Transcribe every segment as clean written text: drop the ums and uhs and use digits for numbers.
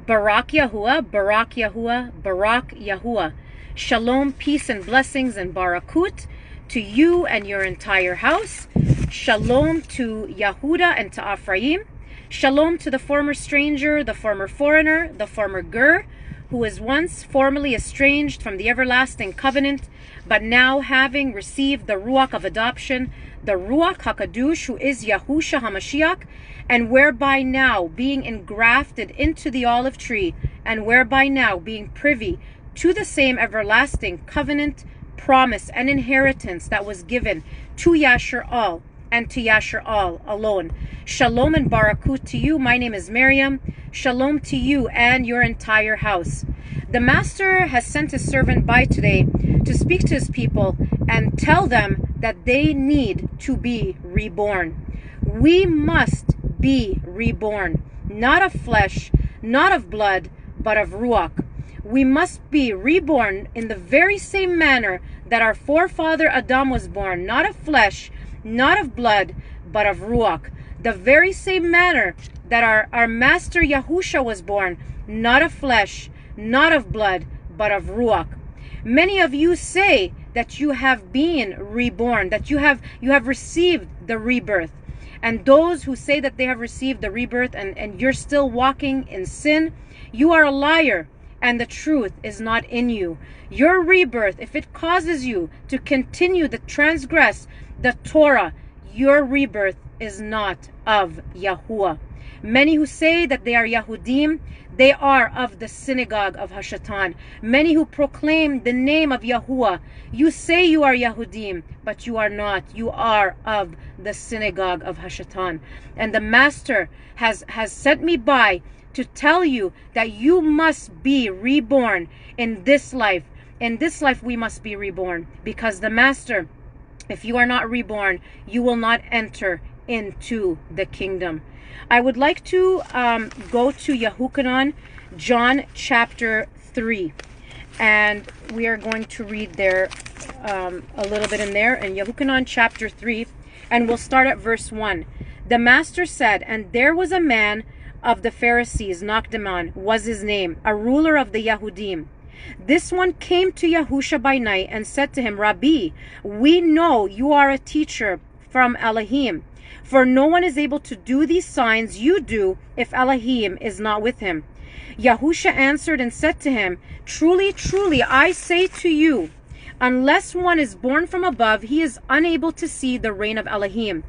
Barak Yahuwah, Barak Yahuwah, Barak Yahuwah. Shalom, peace and blessings and barakut to you and your entire house. Shalom to Yehuda and to Ephraim. Shalom to the former stranger, the former foreigner, the former ger, who was once formerly estranged from the everlasting covenant, but now having received the Ruach of adoption, the Ruach HaKadosh, who is Yahusha HaMashiach, and whereby now being engrafted into the olive tree, and whereby now being privy to the same everlasting covenant, promise, and inheritance that was given to Yashar'al and to Yashar'al alone. Shalom and barakut to you. My name is Miriam. Shalom to you and your entire house. The Master has sent his servant by today to speak to his people and tell them that they need to be reborn. We must be reborn, not of flesh, not of blood, but of Ruach. We must be reborn in the very same manner that our forefather Adam was born, not of flesh, not of blood, but of Ruach. The very same manner that our Master Yahusha was born, not of flesh, not of blood, but of Ruach. Many of you say that you have been reborn, that you have received the rebirth. And those who say that they have received the rebirth and you're still walking in sin, you are a liar, and the truth is not in you. Your rebirth, if it causes you to continue to transgress the Torah, your rebirth is not of Yahuwah. Many who say that they are Yahudim, they are of the synagogue of Hashatan. Many who proclaim the name of Yahuwah, you say you are Yahudim, but you are not. You are of the synagogue of Hashatan. And the Master has sent me by to tell you that you must be reborn in this life. In this life we must be reborn, because the Master, if you are not reborn, you will not enter into the kingdom. I would like to go to Yehukanan, John chapter 3. And we are going to read there a little bit in there. In Yehukanan chapter 3. And we'll start at verse 1. The Master said, and there was a man of the Pharisees, Nachdeman was his name, a ruler of the Yahudim. This one came to Yahusha by night and said to him, Rabbi, we know you are a teacher from Elohim, for no one is able to do these signs you do if Elohim is not with him. Yahusha answered and said to him, truly, truly, I say to you, unless one is born from above, he is unable to see the reign of Elohim.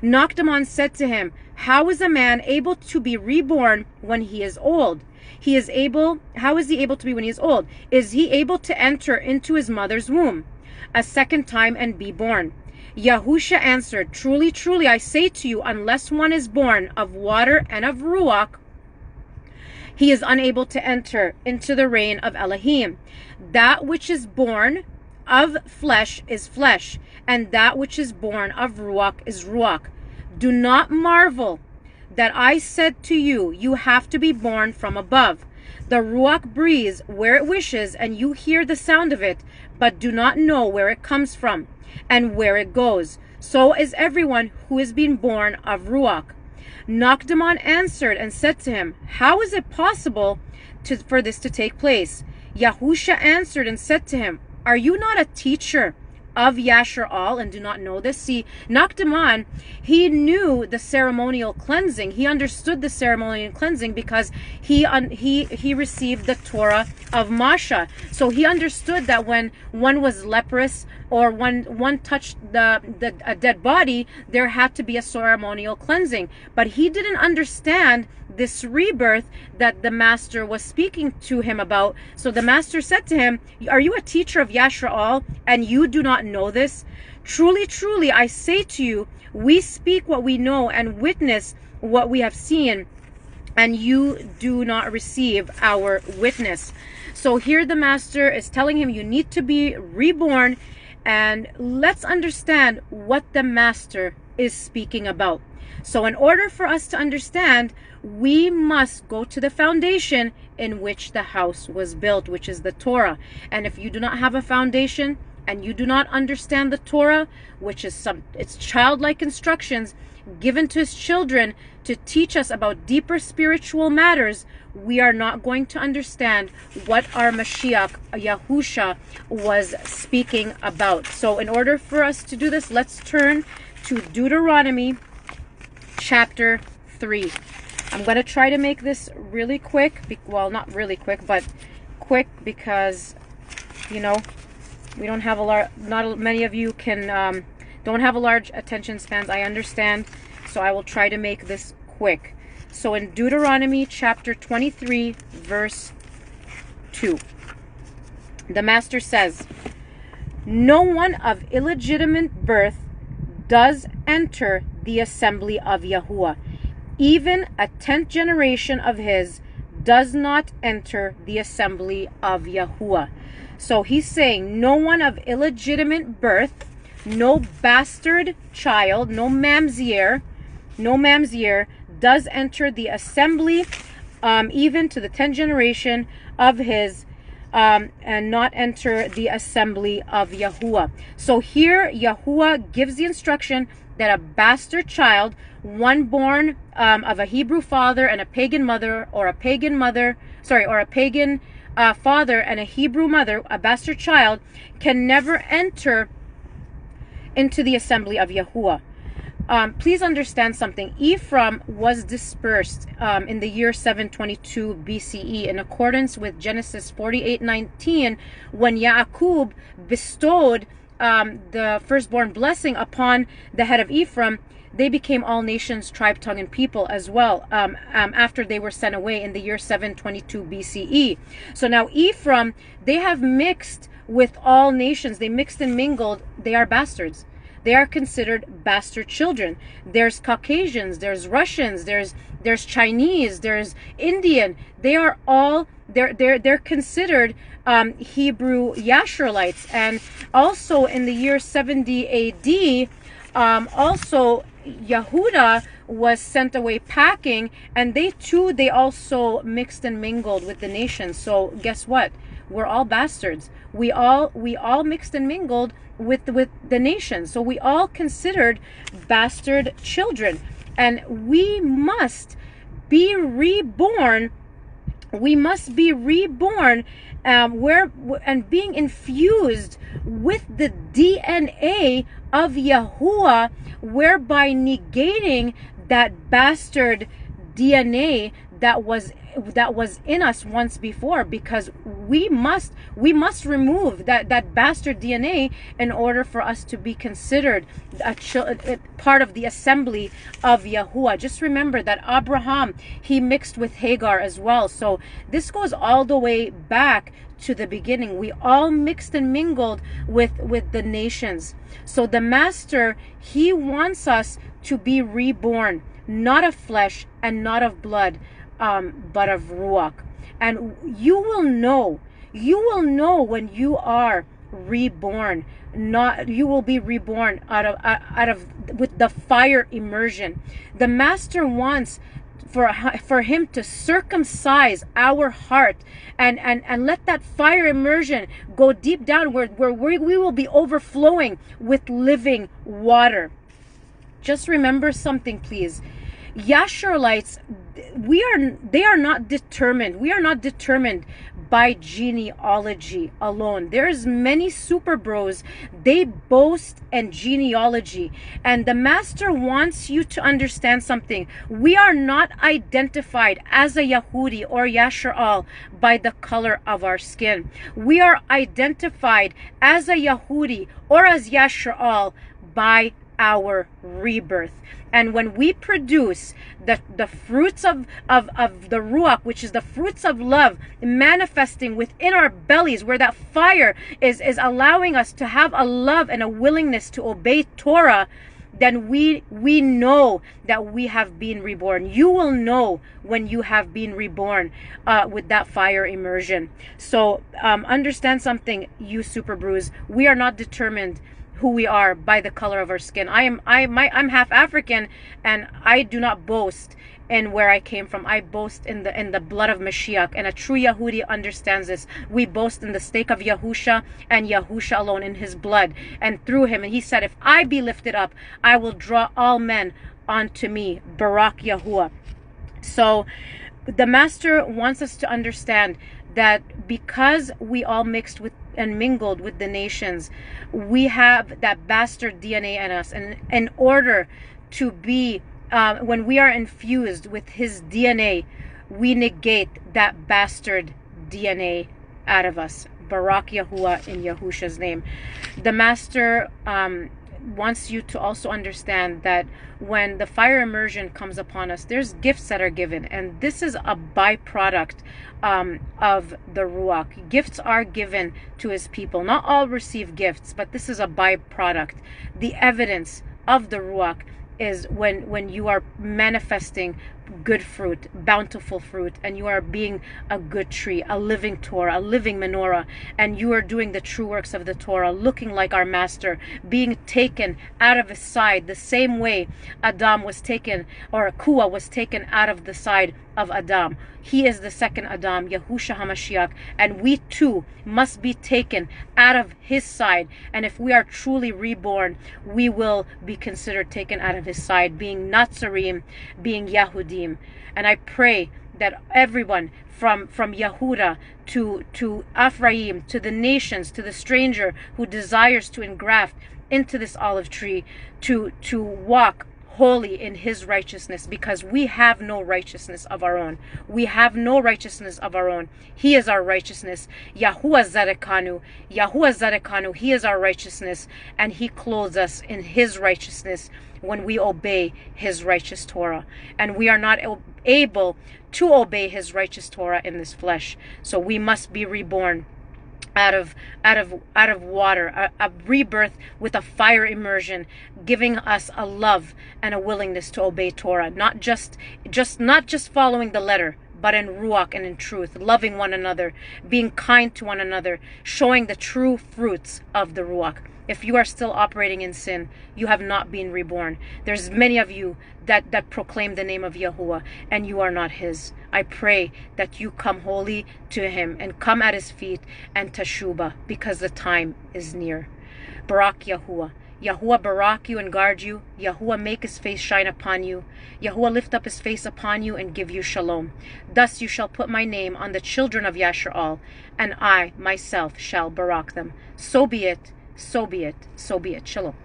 Nachdeman said to him, how is a man able to be reborn when he is old? How is he able to be when he is old? Is he able to enter into his mother's womb a second time and be born? Yahusha answered, truly, truly, I say to you, unless one is born of water and of Ruach, he is unable to enter into the reign of Elohim. That which is born of flesh is flesh, and that which is born of Ruach is Ruach. Do not marvel that I said to you, you have to be born from above. The Ruach breathes where it wishes, and you hear the sound of it, but do not know where it comes from and where it goes. So is everyone who is being born of Ruach. Nachdeman answered and said to him, how is it possible for this to take place? Yahusha answered and said to him, are you not a teacher of Yashar'al and do not know this? See, Nachdeman, he knew the ceremonial cleansing. He understood the ceremonial cleansing because he received the Torah of Masha. So he understood that when one was leprous or when one touched a dead body, there had to be a ceremonial cleansing. But he didn't understand this rebirth that the Master was speaking to him about. So the Master said to him, are you a teacher of Yashar'al and you do not know this? Truly, truly, I say to you, we speak what we know and witness what we have seen, and you do not receive our witness. So here the Master is telling him you need to be reborn, and let's understand what the Master is speaking about. So in order for us to understand, we must go to the foundation in which the house was built, which is the Torah. And if you do not have a foundation, and you do not understand the Torah, which is it's childlike instructions given to his children to teach us about deeper spiritual matters, we are not going to understand what our Mashiach, Yahusha, was speaking about. So in order for us to do this, let's turn to Deuteronomy chapter 3. I'm going to try to make this really quick. Well, not really quick, but quick, because, you know, we don't have not many of you can, don't have a large attention spans. I understand. So I will try to make this quick. So in Deuteronomy chapter 23, verse 2, the Master says, "No one of illegitimate birth does enter the assembly of Yahuwah. Even a 10th generation of his does not enter the assembly of Yahuwah." So he's saying no one of illegitimate birth, no bastard child, no mamzer, does enter the assembly, even to the 10th generation of his, and not enter the assembly of Yahuwah. So here Yahuwah gives the instruction that a bastard child, one born of a Hebrew father and a pagan mother, or a pagan father and a Hebrew mother, a bastard child, can never enter into the assembly of Yahuwah. Please understand something. Ephraim was dispersed in the year 722 BCE in accordance with Genesis 48:19, when Yaakov bestowed the firstborn blessing upon the head of Ephraim. They became all nations, tribe, tongue, and people as well, after they were sent away in the year 722 BCE. So now Ephraim, they have mixed with all nations. They mixed and mingled. They are bastards. They are considered bastard children. There's Caucasians, there's Russians, there's Chinese, there's Indian. They are all they're considered Hebrew Yashuralites. And also in the year 70 AD, also Yehuda was sent away packing, and they also mixed and mingled with the nations. So guess what? We're all bastards. We all mixed and mingled with the nations. So we all considered bastard children, and we must be reborn. We must be reborn, and being infused with the DNA of Yahuwah, whereby negating that bastard DNA that was in us once before, because we must remove that bastard DNA in order for us to be considered a part of the assembly of Yahuwah. Just remember that Abraham, he mixed with Hagar as well. So this goes all the way back to the beginning. We all mixed and mingled with the nations. So the Master, he wants us to be reborn, not of flesh and not of blood, but of Ruach. And you will know when you are reborn. You will be reborn out of with the fire immersion. The Master wants for him to circumcise our heart and let that fire immersion go deep down where we will be overflowing with living water. Just remember something, please. Yashuralites, they are not determined. We are not determined by genealogy alone. There's many super bros, they boast in genealogy, and the Master wants you to understand something. We are not identified as a Yahudi or Yasharal by the color of our skin. We are identified as a Yahudi or as Yasharal by our rebirth. And when we produce the fruits of the Ruach, which is the fruits of love, manifesting within our bellies, where that fire is allowing us to have a love and a willingness to obey Torah, then we know that we have been reborn. You will know when you have been reborn with that fire immersion. So understand something, you super brews. We are not determined who we are by the color of our skin. I'm half African, and I do not boast in where I came from. I boast in the blood of Mashiach, and a true Yehudi understands this. We boast in the stake of Yahusha and Yahusha alone, in his blood and through him. And he said, if I be lifted up, I will draw all men unto me. Barak Yahuwah. So the Master wants us to understand that because we all mixed with and mingled with the nations, we have that bastard DNA in us, and in order to be when we are infused with his DNA, we negate that bastard DNA out of us. Barak Yahuwah, in Yahusha's name. The Master wants you to also understand that when the fire immersion comes upon us, there's gifts that are given, and this is a byproduct of the Ruach. Gifts are given to his people. Not all receive gifts, but this is a byproduct. The evidence of the Ruach is when you are manifesting good fruit, bountiful fruit, and you are being a good tree, a living Torah, a living menorah, and you are doing the true works of the Torah, looking like our Master, being taken out of his side the same way Adam was taken, or Kua was taken out of the side of Adam. He is the second Adam, Yahusha HaMashiach, and we too must be taken out of his side. And if we are truly reborn, we will be considered taken out of his side, being Nazarene, being Yahudim. And I pray that everyone from Yehuda to Ephraim, to the nations, to the stranger who desires to engraft into this olive tree, to walk holy in his righteousness, because we have no righteousness of our own. We have no righteousness of our own. He is our righteousness. Yahuwah Zadekanu, he is our righteousness, and he clothes us in his righteousness when we obey his righteous Torah. And we are not able to obey his righteous Torah in this flesh. So we must be reborn out of water, a rebirth with a fire immersion, giving us a love and a willingness to obey Torah, not just following the letter, but in ruach and in truth, loving one another, being kind to one another, showing the true fruits of the ruach. If you are still operating in sin, you have not been reborn. There's many of you that proclaim the name of Yahuwah, and you are not his. I pray that you come holy to him and come at his feet and teshuba, because the time is near. Barak Yahuwah. Yahuwah barak you and guard you. Yahuwah make his face shine upon you. Yahuwah lift up his face upon you and give you shalom. Thus you shall put my name on the children of Yashar'al, and I myself shall barak them. So be it, so be it, so be it. Shalom.